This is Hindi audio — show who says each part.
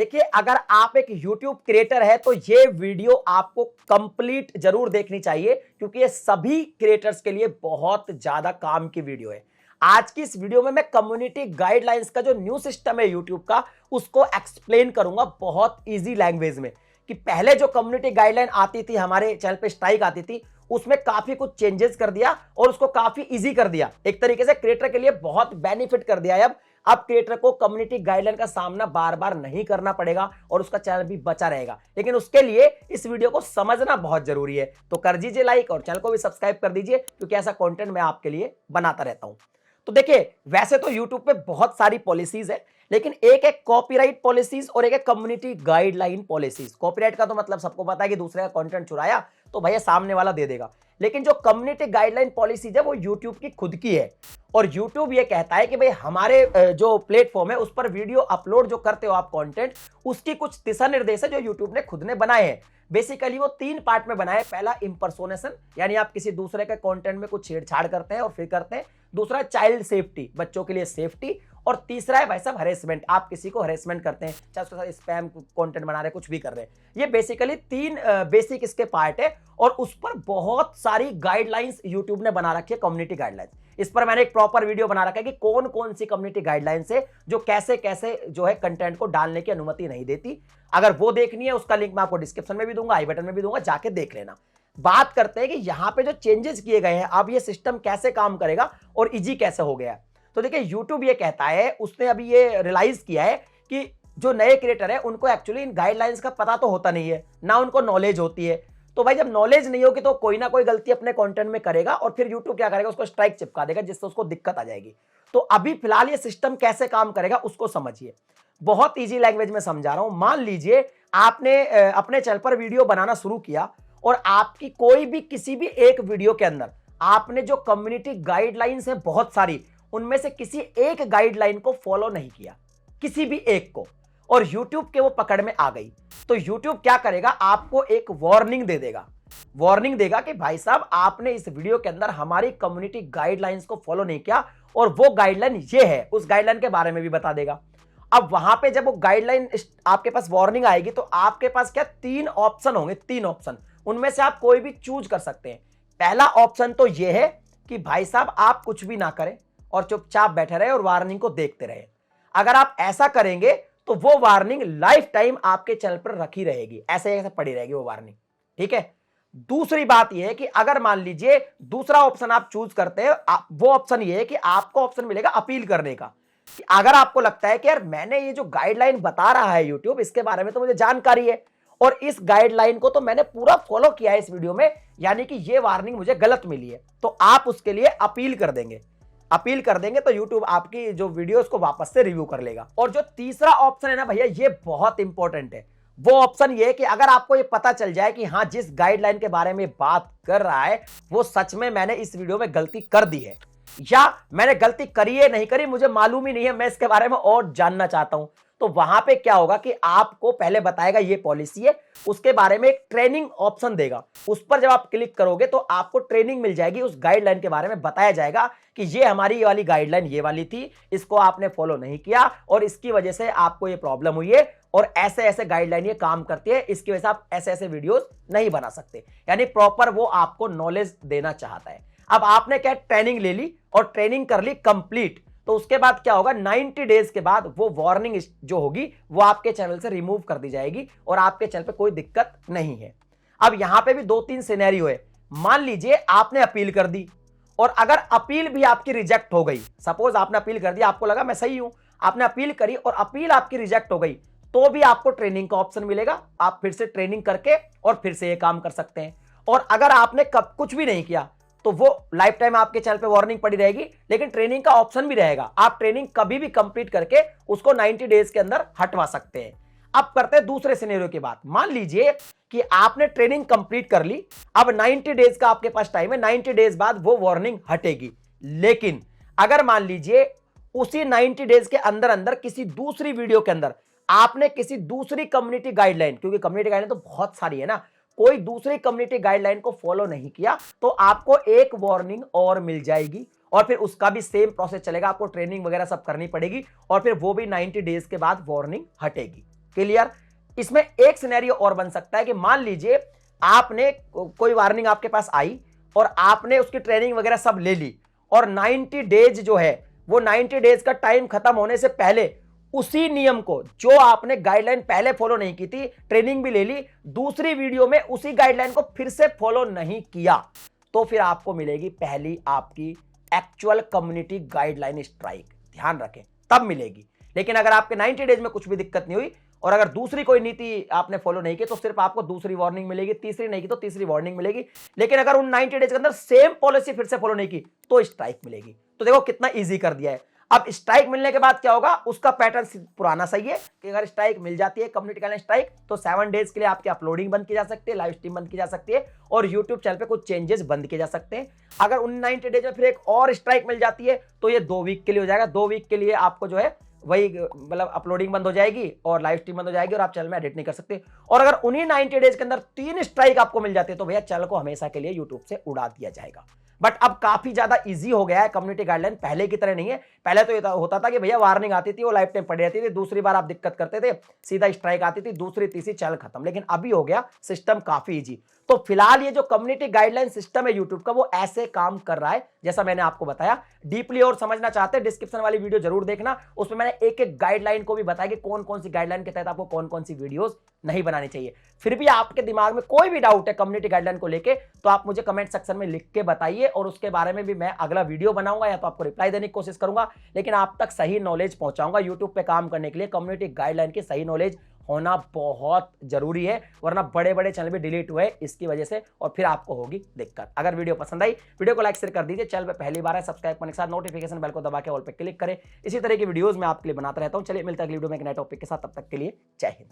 Speaker 1: देखिए, अगर आप एक YouTube क्रिएटर है तो ये वीडियो आपको कंप्लीट जरूर देखनी चाहिए, क्योंकि ये सभी क्रिएटर्स के लिए बहुत ज्यादा काम की वीडियो है। आज की इस वीडियो में मैं कम्युनिटी गाइडलाइंस का जो न्यू सिस्टम है YouTube का, उसको एक्सप्लेन करूंगा बहुत इजी लैंग्वेज में। कि पहले जो कम्युनिटी गाइडलाइन आती थी, हमारे चैनल पे स्ट्राइक आती थी, उसमें काफी कुछ चेंजेस कर दिया और उसको काफी इजी कर दिया। एक तरीके से क्रिएटर के लिए बहुत बेनिफिट कर दिया है। अब क्रिएटर को कम्युनिटी गाइडलाइन का सामना बार बार नहीं करना पड़ेगा और उसका चैनल भी बचा रहेगा। लेकिन उसके लिए इस वीडियो को समझना बहुत जरूरी है। तो कर दीजिए लाइक और चैनल को भी सब्सक्राइब कर दीजिए, क्योंकि ऐसा कंटेंट मैं आपके लिए बनाता रहता हूं। तो देखिए, वैसे तो YouTube पे बहुत सारी पॉलिसीज है, लेकिन एक है कॉपीराइट पॉलिसीज और एक है कम्युनिटी गाइडलाइन पॉलिसीज। कॉपीराइट का तो मतलब सबको पता है कि दूसरे का कंटेंट चुराया तो भैया सामने वाला दे देगा। लेकिन जो कम्युनिटी गाइडलाइन पॉलिसीज है वो YouTube की खुद की है। और YouTube ये कहता है कि भाई हमारे जो प्लेटफॉर्म है उस पर वीडियो अपलोड जो करते हो आप कंटेंट, उसकी कुछ दिशा निर्देश है जो YouTube ने खुद ने बनाए हैं। बेसिकली वो 3 पार्ट में बनाए। पहला इंपर्सोनेशन, यानी आप किसी दूसरे के कंटेंट में कुछ छेड़छाड़ करते हैं और फिर करते हैं। दूसरा चाइल्ड सेफ्टी, बच्चों के लिए सेफ्टी। और तीसरा है भाई साहब हरेसमेंट, आप किसी को हरेसमेंट करते हैं, चाहे उसके साथ स्पैम कंटेंट बना रहे हैं, कुछ भी कर रहे हैं। ये बेसिकली 3 बेसिक इसके पार्ट है और उस पर बहुत सारी गाइडलाइंस YouTube ने बना रखी है, कम्युनिटी गाइडलाइंस। इस पर मैंने एक प्रॉपर वीडियो बना रखा है कि कौन कौन सी कम्युनिटी गाइडलाइंस है जो कैसे कैसे जो है कंटेंट को डालने की अनुमति नहीं देती। अगर वो देखनी है उसका लिंक मैं आपको डिस्क्रिप्शन में भी दूंगा, आई बटन में भी दूंगा, जाके देख लेना। बात करते हैं कि यहां पे जो चेंजेस किए गए हैं, अब ये सिस्टम कैसे काम करेगा और इजी कैसे हो गया है। तो देखिए, YouTube ये कहता है, उसने अभी ये रियलाइज किया है कि जो नए क्रिएटर है उनको एक्चुअली इन गाइडलाइंस का पता तो होता नहीं है, ना उनको नॉलेज होती है। तो भाई जब नॉलेज नहीं होगी तो कोई ना कोई गलती अपने कंटेंट में करेगा और फिर YouTube क्या करेगा, उसको स्ट्राइक चिपका देगा, जिससे उसको दिक्कत आ जाएगी। तो अभी फिलहाल ये सिस्टम कैसे काम करेगा उसको समझिए। बहुत इजी लैंग्वेज में समझा रहा हूं। मान लीजिए आपने अपने चैनल पर वीडियो बनाना शुरू किया और आपकी कोई भी किसी भी एक वीडियो के अंदर आपने जो कम्युनिटी गाइडलाइंस है बहुत सारी, उनमें से किसी एक गाइडलाइन को फॉलो नहीं किया, किसी भी एक को, और YouTube के वो पकड़ में आ गई, तो YouTube क्या करेगा, आपको एक वार्निंग दे देगा। वार्निंग देगा कि भाई साहब आपने इस वीडियो के अंदर हमारी कम्युनिटी गाइडलाइंस को फॉलो नहीं किया और वो गाइडलाइन ये है, उस गाइडलाइन के बारे में भी बता देगा। अब वहां पे जब वो गाइडलाइन आपके पास वार्निंग आएगी तो आपके पास क्या 3 ऑप्शन होंगे, 3 ऑप्शन, उनमें से आप कोई भी चूज कर सकते हैं। पहला ऑप्शन तो ये है कि भाई साहब आप कुछ भी ना करें और चुपचाप बैठे रहे और वार्निंग को देखते रहे। अगर आप ऐसा करेंगे तो वो वार्निंग लाइफ टाइम आपके चैनल पर रखी रहेगी, ऐसे ऐसे पड़ी रहेगी वो वार्निंग, ठीक है। दूसरी बात यह है कि अगर मान लीजिए दूसरा ऑप्शन आप चूज करते हैं, वो ऑप्शन ये है कि आपको ऑप्शन मिलेगा अपील करने का। कि अगर आपको लगता है कि यार मैंने ये जो गाइडलाइन बता रहा है YouTube, इसके बारे में तो मुझे जानकारी है और इस गाइडलाइन को तो मैंने पूरा फॉलो किया है इस वीडियो में, यानी कि ये वार्निंग मुझे गलत मिली है, तो आप उसके लिए अपील कर देंगे। अपील कर देंगे तो YouTube आपकी जो वीडियोस को वापस से रिव्यू कर लेगा। और जो तीसरा ऑप्शन है ना भैया, ये बहुत इंपॉर्टेंट है। वो ऑप्शन ये है कि अगर आपको ये पता चल जाए कि हाँ, जिस गाइडलाइन के बारे में बात कर रहा है वो सच में मैंने इस वीडियो में गलती कर दी है, या मैंने गलती करी है नहीं करी मुझे मालूम ही नहीं है, मैं इसके बारे में और जानना चाहता हूं, तो वहां पे क्या होगा कि आपको पहले बताएगा ये पॉलिसी है, उसके बारे में एक ट्रेनिंग ऑप्शन देगा। उस पर जब आप क्लिक करोगे तो आपको ट्रेनिंग मिल जाएगी, उस गाइडलाइन के बारे में बताया जाएगा कि ये हमारी ये वाली गाइडलाइन ये वाली थी, इसको आपने फॉलो नहीं किया और इसकी वजह से आपको ये प्रॉब्लम हुई है और ऐसे ऐसे गाइडलाइन ये काम करती है, इसकी वजह से आप ऐसे ऐसे वीडियोस नहीं बना सकते। यानी प्रॉपर वो आपको नॉलेज देना चाहता है। अब आपने क्या ट्रेनिंग ले ली और ट्रेनिंग कर ली कंप्लीट, तो उसके बाद क्या होगा, 90 डेज के बाद वो वार्निंग जो होगी वो आपके चैनल से रिमूव कर दी जाएगी और आपके चैनल पे कोई दिक्कत नहीं है। अब यहां पे भी 2-3 सिनेरियो है। मान लीजिए आपने अपील कर दी और अगर अपील भी आपकी रिजेक्ट हो गई, सपोज आपने अपील कर दी, आपको लगा मैं सही हूं, आपने अपील करी और अपील आपकी रिजेक्ट हो गई, तो भी आपको ट्रेनिंग का ऑप्शन मिलेगा। आप फिर से ट्रेनिंग करके और फिर से ये काम कर सकते हैं। और अगर आपने कब कुछ भी नहीं किया तो वो लाइफ टाइम आपके चैनल पे वार्निंग पड़ी रहेगी, लेकिन ट्रेनिंग का ऑप्शन भी रहेगा। आप ट्रेनिंग कभी भी कंप्लीट करके उसको 90 डेज के अंदर हटवा सकते हैं। अब करते हैं दूसरे सिनेरियो की बात। मान लीजिए कि आपने ट्रेनिंग कंप्लीट कर ली, अब 90 डेज का आपके पास टाइम है, 90 डेज बाद वो वार्निंग हटेगी। लेकिन अगर मान लीजिए उसी 90 डेज के अंदर अंदर किसी दूसरी वीडियो के अंदर आपने किसी दूसरी कम्युनिटी गाइडलाइन, क्योंकि कम्युनिटी गाइडलाइन तो बहुत सारी है ना, कोई दूसरी कम्युनिटी गाइडलाइन को फॉलो नहीं किया तो आपको एक वार्निंग और मिल जाएगी और फिर उसका भी सेम प्रोसेस चलेगा, आपको ट्रेनिंग वगैरह सब करनी पड़ेगी और फिर वो भी 90 डेज के बाद वार्निंग हटेगी। क्लियर। इसमें एक सिनेरियो और बन सकता है कि मान लीजिए आपने कोई वार्निंग आपके पास आई और आपने उसकी ट्रेनिंग वगैरह सब ले ली और 90 डेज जो है वो 90 डेज का टाइम खत्म होने से पहले उसी नियम को, जो आपने गाइडलाइन पहले फॉलो नहीं की थी, ट्रेनिंग भी ले ली, दूसरी वीडियो में उसी गाइडलाइन को फिर से फॉलो नहीं किया, तो फिर आपको मिलेगी पहली आपकी एक्चुअल कम्युनिटी गाइडलाइन स्ट्राइक। ध्यान रखें, तब मिलेगी। लेकिन अगर आपके 90 डेज में कुछ भी दिक्कत नहीं हुई और अगर दूसरी कोई नीति आपने फॉलो नहीं की तो सिर्फ आपको दूसरी वार्निंग मिलेगी, तीसरी नहीं की तो तीसरी वार्निंग मिलेगी। लेकिन अगर उन 90 डेज के अंदर सेम पॉलिसी फिर से फॉलो नहीं की तो स्ट्राइक मिलेगी। तो देखो कितना इजी कर दिया है। अब स्ट्राइक मिलने के बाद क्या होगा, उसका पैटर्न पुराना सही है कि अगर स्ट्राइक मिल जाती है कम्युनिटी गाइडलाइन स्ट्राइक तो 7 डेज के लिए आपकी अपलोडिंग बंद की जा सकती है, लाइव स्ट्रीम बंद की जा सकती है और यूट्यूब चैनल पे कुछ चेंजेस बंद किए जा सकते हैं। अगर उन 90 डेज में फिर एक और स्ट्राइक मिल जाती है तो ये 2 वीक के लिए हो जाएगा। 2 वीक के लिए आपको जो है वही मतलब अपलोडिंग बंद हो जाएगी और लाइव स्ट्रीम बंद हो जाएगी और आप चैनल में एडिट नहीं कर सकते। और अगर उन्हीं 90 डेज के अंदर 3 स्ट्राइक आपको मिल जाते हैं तो भैया चैनल को हमेशा के लिए यूट्यूब से उड़ा दिया जाएगा। बट अब काफी ज्यादा इजी हो गया है, कम्युनिटी गाइडलाइन पहले की तरह नहीं है। पहले तो ये होता था कि भैया वार्निंग आती थी वो लाइफ टाइम पड़ी रहती थी, दूसरी बार आप दिक्कत करते थे सीधा स्ट्राइक आती थी, दूसरी तीसरी चैनल खत्म। लेकिन अभी हो गया सिस्टम काफी इजी। तो फिलहाल ये जो कम्युनिटी गाइडलाइन सिस्टम है यूट्यूब का वो ऐसे काम कर रहा है जैसा मैंने आपको बताया। डीपली और समझना चाहते हैं डिस्क्रिप्शन वाली वीडियो जरूर देखना, उसमें मैंने एक एक गाइडलाइन को भी बताया कि कौन कौन सी गाइडलाइन के तहत आपको कौन कौन सी वीडियोस नहीं बनानी चाहिए। फिर भी आपके दिमाग में कोई भी डाउट है कम्युनिटी गाइडलाइन को लेके तो आप मुझे कमेंट सेक्शन में लिख के बताइए और उसके बारे में भी मैं अगला वीडियो बनाऊंगा या तो आपको रिप्लाई देने की कोशिश करूंगा, लेकिन आप तक सही नॉलेज पहुंचाऊंगा। यूट्यूब पे काम करने के लिए कम्युनिटी गाइडलाइन की सही नॉलेज होना बहुत जरूरी है, वरना बड़े बड़े चैनल भी डिलीट हुए इसकी वजह से और फिर आपको होगी दिक्कत। अगर वीडियो पसंद आई वीडियो को लाइक शेयर कर दीजिए, चैनल पे पहली बार है सब्सक्राइब करने के साथ नोटिफिकेशन बेल को दबा के ऑल पे क्लिक करें। इसी तरह की वीडियोस मैं आपके लिए बनाता रहता हूं। चलिए मिलता है अगली वीडियो में एक नए टॉपिक के साथ, तब तक के लिए जय हिंद।